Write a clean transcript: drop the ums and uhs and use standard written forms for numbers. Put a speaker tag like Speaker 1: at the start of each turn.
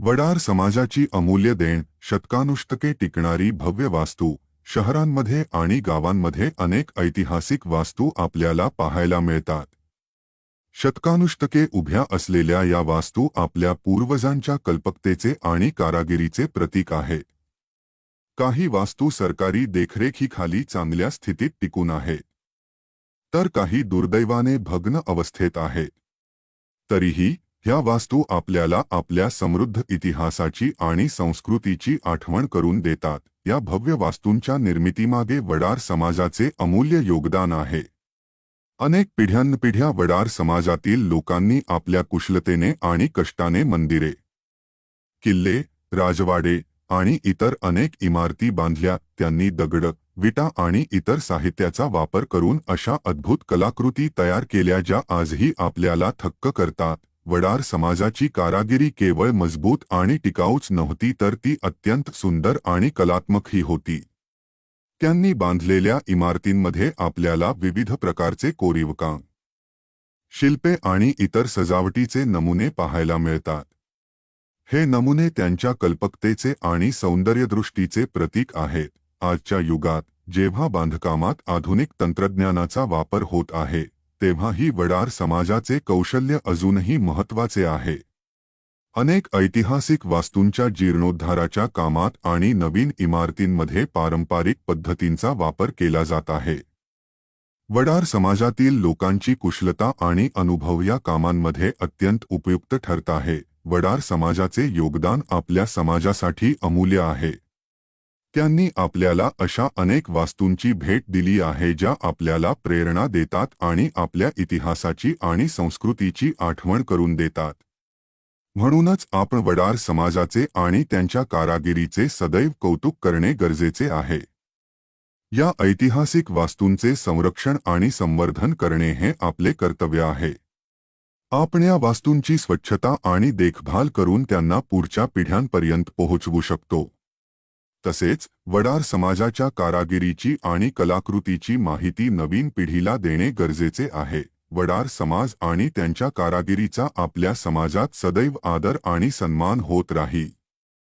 Speaker 1: वडार समाजाची अमूल्य देण, शतकानुशतके टिकणारी भव्य वास्तू. शहरांमध्ये आणि गावांमध्ये अनेक ऐतिहासिक वास्तू आपल्याला पाहायला मिळतात. शतकानुशतके उभ्या असलेल्या या वास्तू आपल्या पूर्वजांच्या कल्पकतेचे आणि कारागिरीचे प्रतीक आहेत. काही वास्तू सरकारी देखरेखीखाली चांगल्या स्थितीत टिकून आहेत, तर काही दुर्दैवाने भग्न अवस्थेत आहेत. तरीही ह्या वास्तू आपल्याला आपल्या समृद्ध इतिहासाची आणि संस्कृतीची आठवण करून देतात. या भव्य वास्तूंच्या निर्मितीमागे वडार समाजाचे अमूल्य योगदान आहे. अनेक पिढ्यानपिढ्या वडार समाजातील लोकांनी आपल्या कुशलतेने आणि कष्टाने मंदिरे, किल्ले, राजवाडे आणि इतर अनेक इमारती बांधल्या. त्यांनी दगड, विटा आणि इतर साहित्याचा वापर करून अशा अद्भुत कलाकृती तयार केल्या ज्या आजही आपल्याला थक्क करतात. वडार समाजाची कारागिरी केवळ मजबूत आणि टिकाऊच नव्हती, तर ती अत्यंत सुंदर आणि कलात्मकही होती. त्यांनी बांधलेल्या इमारतींमध्ये आपल्याला विविध प्रकारचे कोरीवकाम, शिल्पे आणि इतर सजावटीचे नमुने पाहायला मिळतात. हे नमुने त्यांच्या कल्पकतेचे आणि सौंदर्यदृष्टीचे प्रतीक आहेत. आजच्या युगात जेव्हा बांधकामात आधुनिक तंत्रज्ञानाचा वापर होत आहे, तेव्हाही वडार समाजाचे कौशल्य अजूनही महत्त्वाचे आहे. अनेक ऐतिहासिक वास्तूंच्या जीर्णोद्धाराच्या कामात आणि नवीन इमारतींमध्ये पारंपरिक पद्धतींचा वापर केला जात आहे. वडार समाजातील लोकांची कुशलता आणि अनुभव या कामांमध्ये अत्यंत उपयुक्त ठरत आहे. वडार समाजाचे योगदान आपल्या समाजासाठी अमूल्य आहे. त्यांनी आपल्याला अशा अनेक वास्तूंची भेट दिली आहे ज्या आपल्याला प्रेरणा देतात आणि आपल्या इतिहासाची आणि संस्कृतीची आठवण करून देतात. म्हणूनच आपण वडार समाजाचे आणि त्यांच्या कारागिरीचे सदैव कौतुक करणे गरजेचे आहे. या ऐतिहासिक वास्तूंचे संरक्षण आणि संवर्धन करणे हे आपले कर्तव्य आहे. आपण या वास्तूंची स्वच्छता आणि देखभाल करून त्यांना पुढच्या पिढ्यांपर्यंत पोहोचवू शकतो. तसेच वडार समाजाच्या कारागिरीची आणि कलाकृतीची माहिती नवीन पिढीला देणे गरजेचे आहे. वडार समाज आणि त्यांच्या कारागिरीचा आपल्या समाजात सदैव आदर आणि सन्मान होत राहील.